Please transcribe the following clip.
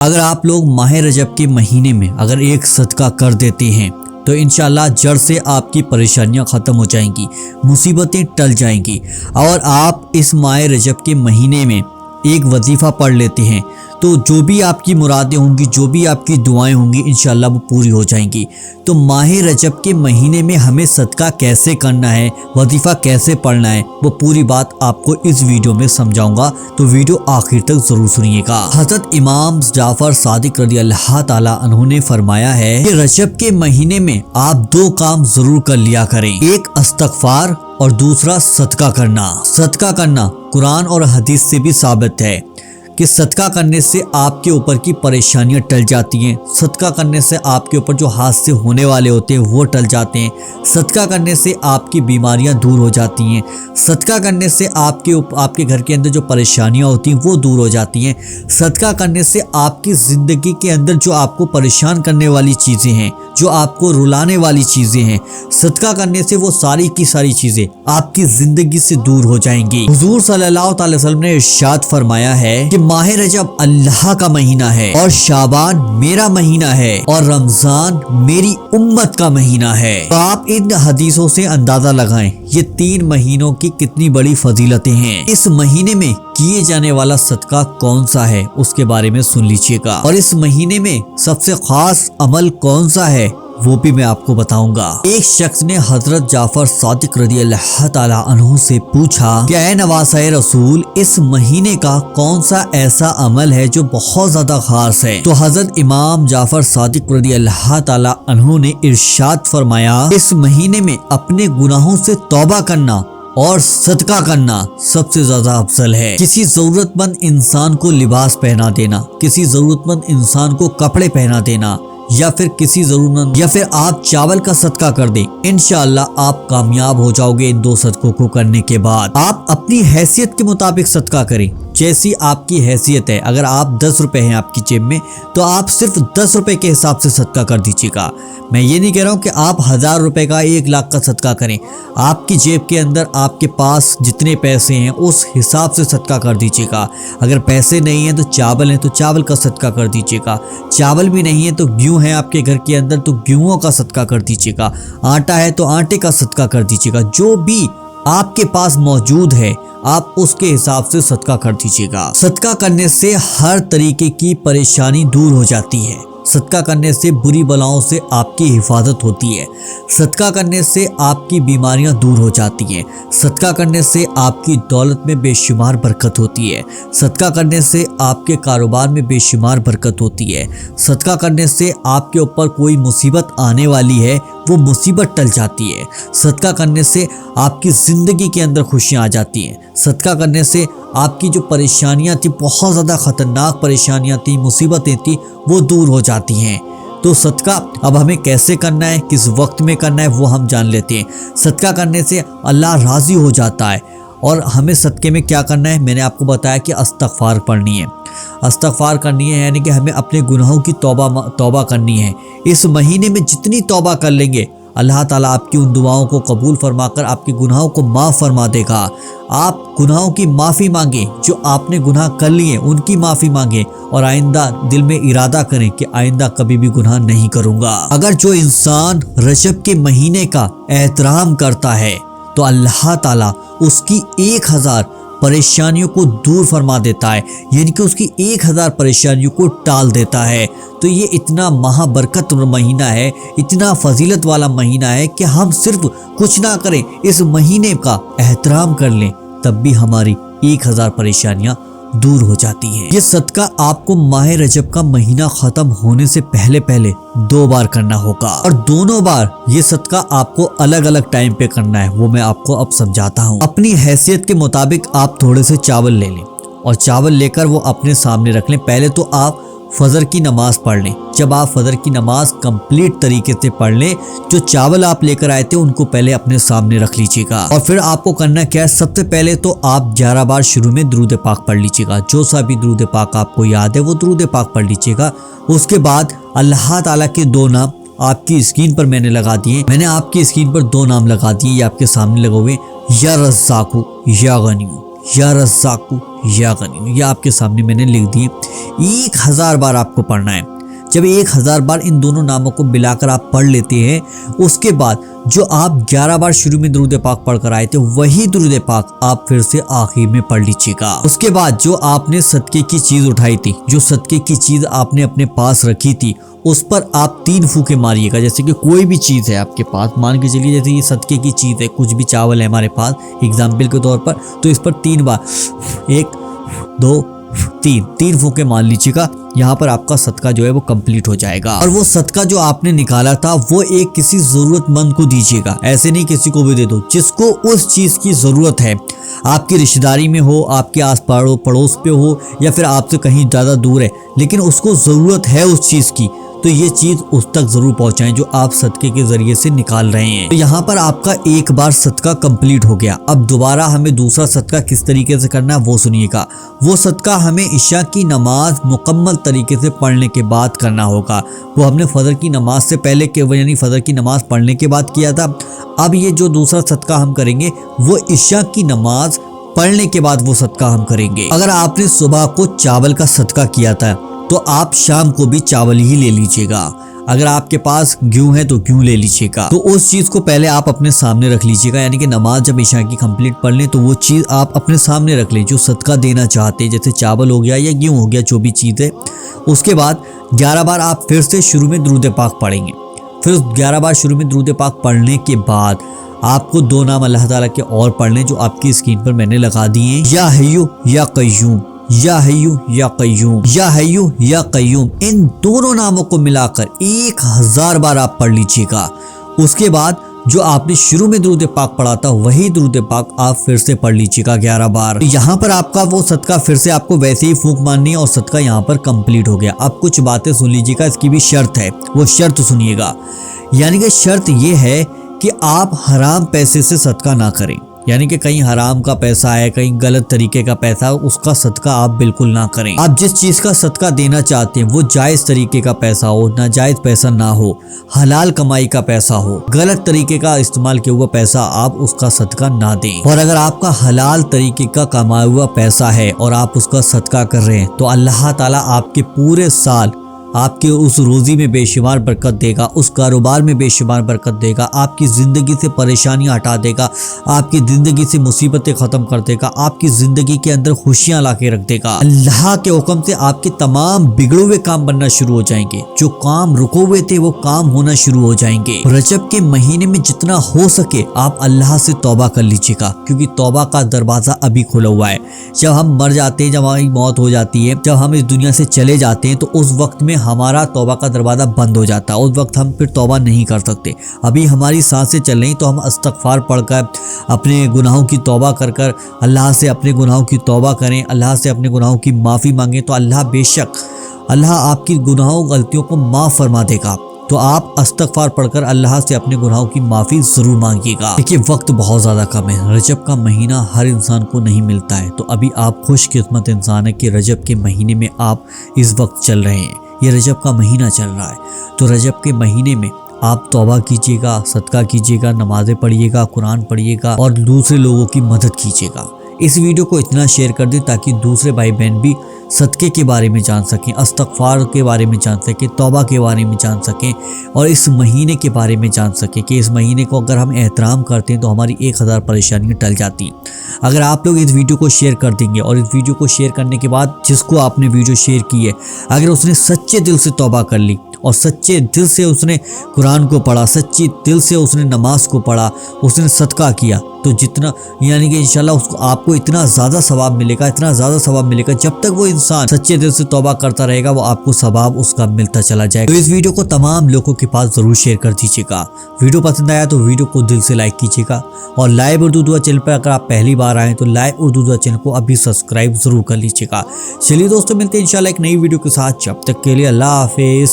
अगर आप लोग माह रजब के महीने में अगर एक सदका कर देते हैं तो इंशाल्लाह जड़ से आपकी परेशानियां ख़त्म हो जाएंगी, मुसीबतें टल जाएंगी। और आप इस माह रजब के महीने में एक वजीफ़ा पढ़ लेते हैं तो जो भी आपकी मुरादें होंगी, जो भी आपकी दुआएं होंगी, इंशाल्लाह वो पूरी हो जाएंगी। तो माह रजब के महीने में हमें सदका कैसे करना है, वजीफ़ा कैसे पढ़ना है, वो पूरी बात आपको इस वीडियो में समझाऊंगा, तो वीडियो आखिर तक ज़रूर सुनिएगा। हज़रत इमाम जाफ़र सादिक रज़ी अल्लाह ताला अन्हु ने फरमाया है कि रजब के महीने में आप दो काम ज़रूर कर लिया करें, एक इस्तग़फ़ार और दूसरा सदका करना। सदका करना कुरान और हदीस से भी साबित है कि सदका करने से आपके ऊपर की परेशानियां टल जाती हैं। सदका करने से आपके ऊपर जो हादसे होने वाले होते हैं वो टल जाते हैं। सदका करने से आपकी बीमारियां दूर हो जाती हैं। सदका करने से आपके घर के अंदर जो परेशानियां होती हैं वो दूर हो जाती हैं। सदका करने से आपकी ज़िंदगी के अंदर जो आपको परेशान करने वाली चीज़ें हैं, जो आपको रुलाने वाली चीज़ें हैं, सदका करने से वो सारी की सारी चीज़ें आपकी ज़िंदगी से दूर हो जाएंगी। हुजूर सल्लल्लाहु अलैहि वसल्लम ने इरशाद फरमाया है कि माह रजब अल्लाह का महीना है और शाबान मेरा महीना है और रमजान मेरी उम्मत का महीना है। तो आप इन हदीसों से अंदाजा लगाएं ये 3 महीनों की कितनी बड़ी फजीलतें हैं। इस महीने में किए जाने वाला सदका कौन सा है उसके बारे में सुन लीजिएगा, और इस महीने में सबसे खास अमल कौन सा है वो भी मैं आपको बताऊंगा। एक शख्स ने हजरत जाफर सादिक रज़ी अल्लाह ताला अन्हु से पूछा कि ऐ नवासे रसूल, इस महीने का कौन सा ऐसा अमल है जो बहुत ज्यादा खास है? तो हजरत इमाम जाफर सादिक रज़ी अल्लाह ताला अन्हु ने इरशाद फरमाया, इस महीने में अपने गुनाहों से तौबा करना और सदका करना सबसे ज्यादा अफजल है। किसी जरूरतमंद इंसान को लिबास पहना देना, किसी जरूरतमंद इंसान को कपड़े पहना देना, या फिर किसी जरूरत, या फिर आप चावल का सदका कर दें, इंशाअल्लाह आप कामयाब हो जाओगे। इन 2 सदकों को करने के बाद आप अपनी हैसियत के मुताबिक सदका करें, जैसी आपकी हैसियत है। अगर आप 10 रुपए हैं आपकी जेब में तो आप सिर्फ 10 रुपए के हिसाब से सदका कर दीजिएगा। मैं ये नहीं कह रहा हूँ कि आप 1000 रुपए का 1 लाख का सदका करें। आपकी जेब के अंदर आपके पास जितने पैसे हैं उस हिसाब से सदका कर दीजिएगा। अगर पैसे नहीं है तो चावल है तो चावल का सदका कर दीजिएगा। चावल भी नहीं है तो गेहूँ है आपके घर के अंदर तो गेहूं का सदका कर दीजिएगा। आटा है तो आटे का सदका कर दीजिएगा। जो भी आपके पास मौजूद है आप उसके हिसाब से सदका कर दीजिएगा। सदका करने से हर तरीके की परेशानी दूर हो जाती है। सदका करने से बुरी बलाओं से आपकी हिफाजत होती है। सदका करने से आपकी बीमारियां दूर हो जाती हैं। सदका करने से आपकी दौलत में बेशुमार बरकत होती है। सदका करने से आपके कारोबार में बेशुमार बरकत होती है। सदका करने से आपके ऊपर कोई मुसीबत आने वाली है वो मुसीबत टल जाती है। सदका करने से आपकी ज़िंदगी के अंदर खुशियाँ आ जाती हैं। सदका करने से आपकी जो परेशानियाँ थी, बहुत ज़्यादा ख़तरनाक परेशानियाँ थी, मुसीबतें थी, वो दूर हो जाती हैं। तो सदका अब हमें कैसे करना है, किस वक्त में करना है वो हम जान लेते हैं। सदका करने से अल्लाह राज़ी हो जाता है। और हमें सदक़े में क्या करना है, मैंने आपको बताया कि इस्तग़फ़ार पढ़नी है। इस्तग़फ़ार करनी है यानी कि हमें अपने गुनाहों की तौबा करनी है। इस महीने में जितनी तौबा कर लेंगे अल्लाह ताला आपकी उन दुआओं को कबूल फरमाकर आपके गुनाहों को माफ़ फरमा देगा। आप गुनाहों की माफ़ी मांगें, जो आपने गुनाह कर लिए उनकी माफ़ी मांगें और आइंदा दिल में इरादा करें कि आइंदा कभी भी गुनाह नहीं करूँगा। अगर जो इंसान रजब के महीने का एहतराम करता है तो अल्लाह ताला उसकी 1000 परेशानियों को दूर फरमा देता है, यानी कि उसकी 1000 परेशानियों को टाल देता है। तो ये इतना महाबरकत महीना है, इतना फजीलत वाला महीना है कि हम सिर्फ कुछ ना करें, इस महीने का एहतराम कर लें, तब भी हमारी 1000 परेशानियां दूर हो जाती हैं। ये सदका आपको माह रजब का महीना खत्म होने से पहले 2 बार करना होगा, और दोनों बार ये सदका आपको अलग अलग टाइम पे करना है। वो मैं आपको अब समझाता हूँ। अपनी हैसियत के मुताबिक आप थोड़े से चावल ले लें और चावल लेकर वो अपने सामने रख लें। पहले तो आप फजर की नमाज पढ़ लें। जब आप फजर की नमाज कंप्लीट तरीके से पढ़ लें, जो चावल आप लेकर आए थे उनको पहले अपने सामने रख लीजिएगा। और फिर आपको करना क्या है, सबसे पहले तो आप 11 बार शुरू में दुरूद पाक पढ़ लीजिएगा। जो सा भी दुरूद पाक आपको याद है वो दुरूद पाक पढ़ लीजिएगा। उसके बाद अल्लाह ताला के 2 नाम आपकी स्क्रीन पर मैंने लगा दिए। मैंने आपकी स्क्रीन पर 2 नाम लगा दिए, ये आपके सामने लगे हुए, या रज़्ज़ाक़ु या गनियु, या रज़्ज़ाक़ु या गनी, ये आपके सामने मैंने लिख दिए। 1000 बार आपको पढ़ना है। जब 1000 बार इन दोनों नामों को मिलाकर आप पढ़ लेते हैं, उसके बाद जो आप 11 बार शुरू में दुरूद पाक पढ़कर आए थे, वही दुरूद पाक आप फिर से आखिर में पढ़ लीजिएगा। उसके बाद जो आपने सदके की चीज उठाई थी, जो सदके की चीज आपने अपने पास रखी थी, उस पर आप 3 फूके मारिएगा। जैसे कि कोई भी चीज है आपके पास, मान के चलिए जैसे ये सदके की चीज है, कुछ भी चावल है हमारे पास एग्जाम्पल के तौर पर, तो इस पर 3 बार 1 2 3 फूके मान लीजिएगा। यहाँ पर आपका सदका जो है वो कंप्लीट हो जाएगा। और वो सदका जो आपने निकाला था वो एक किसी जरूरतमंद को दीजिएगा, ऐसे नहीं किसी को भी दे दो, जिसको उस चीज की जरूरत है। आपकी रिश्तेदारी में हो, आपके आस पड़ोस पे हो, या फिर आपसे कहीं ज्यादा दूर है, लेकिन उसको जरूरत है उस चीज की, तो ये चीज उस तक जरूर पहुंचाएं जो आप सदके के जरिए से निकाल रहे हैं। तो यहाँ पर आपका एक बार सदका कंप्लीट हो गया। अब दोबारा हमें दूसरा सदका किस तरीके से करना है वो सुनिएगा। वो सदका हमें इशा की नमाज मुकम्मल तरीके से पढ़ने के बाद करना होगा। वो हमने फजर की नमाज से पहले यानी फजर की नमाज पढ़ने के बाद किया था। अब ये जो दूसरा सदका हम करेंगे वो इशा की नमाज पढ़ने के बाद वो सदका हम करेंगे। अगर आपने सुबह को चावल का सदका किया था तो आप शाम को भी चावल ही ले लीजिएगा। अगर आपके पास गेहूं है तो गेहूं ले लीजिएगा। तो उस चीज को पहले आप अपने सामने रख लीजिएगा, यानी कि नमाज जब इशा की कंप्लीट पढ़ लें तो वो चीज आप अपने सामने रख लें जो सदका देना चाहते हैं, जैसे चावल हो गया या गेहूं हो गया, जो भी चीज है। उसके बाद 11 बार आप फिर से शुरू में दुरूद पाक पढ़ेंगे। फिर 11 बार शुरू में दुरूद पाक पढ़ने के बाद आपको 2 नाम अल्लाह ताला के और पढ़ने, जो आपकी स्क्रीन पर मैंने लगा दिए, या हय्यू या कय्यूम, या हय्यू या कय्यूम, या हय्यू या कय्यूम। इन दोनों नामों को मिलाकर 1000 बार आप पढ़ लीजिएगा। उसके बाद जो आपने शुरू में दुरूद पाक पढ़ा था वही दुरूद पाक आप फिर से पढ़ लीजिएगा 11 बार। तो यहाँ पर आपका वो सदका फिर से आपको वैसे ही फूंक मारनी है और सदका यहाँ पर कंप्लीट हो गया। अब कुछ बातें सुन लीजिएगा, इसकी भी शर्त है, वो शर्त सुनिएगा। यानी कि शर्त ये है कि आप हराम पैसे से सदका ना करें, यानी कि कहीं हराम का पैसा है, कहीं गलत तरीके का पैसा है, उसका सदका आप बिल्कुल ना करें। आप जिस चीज का सदका देना चाहते हैं वो जायज तरीके का पैसा हो, नाजायज पैसा ना हो, हलाल कमाई का पैसा हो। गलत तरीके का इस्तेमाल किया हुआ पैसा आप उसका सदका ना दें। और अगर आपका हलाल तरीके का कमाया हुआ पैसा है और आप उसका सदका कर रहे हैं तो अल्लाह ताला आपके पूरे साल आपके उस रोजी में बेशुमार बरकत देगा, उस कारोबार में बेशुमार बरकत देगा, आपकी ज़िंदगी से परेशानियां हटा देगा, आपकी ज़िंदगी से मुसीबतें ख़त्म कर देगा, आपकी ज़िंदगी के अंदर खुशियां ला के रख देगा। अल्लाह के हुक्म से आपके तमाम बिगड़े हुए काम बनना शुरू हो जाएंगे, जो काम रुके हुए थे वो काम होना शुरू हो जाएंगे। रजब के महीने में जितना हो सके आप अल्लाह से तौबा कर लीजिएगा, क्योंकि तौबा का दरवाज़ा अभी खुला हुआ है। जब हम मर जाते हैं, जब हमारी मौत हो जाती है, जब हम इस दुनिया से चले जाते हैं, तो उस वक्त में हमारा तौबा का दरवाज़ा बंद हो जाता है। उस वक्त हम फिर तौबा नहीं कर सकते। अभी हमारी सांसें चल रही तो हम इस्तगफार पढ़कर अपने गुनाहों की तौबा कर कर अल्लाह से अपने गुनाहों की तौबा करें, अल्लाह से अपने गुनाहों की माफ़ी मांगें, तो अल्लाह बेशक अल्लाह आपकी गुनाहों गलतियों को माफ़ फरमा देगा। तो आप इस्तगफार पढ़कर अल्लाह से अपने गुनाहों की माफ़ी ज़रूर मांगिएगा। देखिए वक्त बहुत ज़्यादा कम है, रजब का महीना हर इंसान को नहीं मिलता है, तो अभी आप खुशकिस्मत इंसान है कि रजब के महीने में आप इस वक्त चल रहे हैं। ये रजब का महीना चल रहा है, तो रजब के महीने में आप तौबा कीजिएगा, सदका कीजिएगा, नमाज़ें पढ़िएगा, कुरान पढ़िएगा और दूसरे लोगों की मदद कीजिएगा। इस वीडियो को इतना शेयर कर दें ताकि दूसरे भाई बहन भी सदक़े के बारे में जान सकें, इस्तग़फ़ार के बारे में जान सकें, तौबा के बारे में जान सकें और इस महीने के बारे में जान सकें कि इस महीने को अगर हम एहतराम करते हैं तो हमारी 1000 परेशानियाँ टल जाती हैं। अगर आप लोग इस वीडियो को शेयर कर देंगे और इस वीडियो को शेयर करने के बाद जिसको आपने वीडियो शेयर की है, अगर उसने सच्चे दिल से तौबा कर ली और सच्चे दिल से उसने कुरान को पढ़ा, सच्चे दिल से उसने नमाज को पढ़ा, उसने सदका किया, तो जितना यानी कि इंशाल्लाह उसको आपको इतना ज़्यादा सवाब मिलेगा, इतना ज़्यादा सवाब मिलेगा। जब तक वो इंसान सच्चे दिल से तौबा करता रहेगा वो आपको सवाब उसका मिलता चला जाएगा। तो इस वीडियो को तमाम लोगों के पास ज़रूर शेयर कर दीजिएगा। वीडियो पसंद आया तो वीडियो को दिल से लाइक कीजिएगा और लाइव उर्दू दुआ चैनल पर अगर आप पहली बार आए तो लाइव उर्दू दुआ चैनल को अभी सब्सक्राइब ज़रूर कर लीजिएगा। चलिए दोस्तों, मिलते हैं इंशाल्लाह एक नई वीडियो के साथ। जब तक के लिए अल्लाह हाफिज़।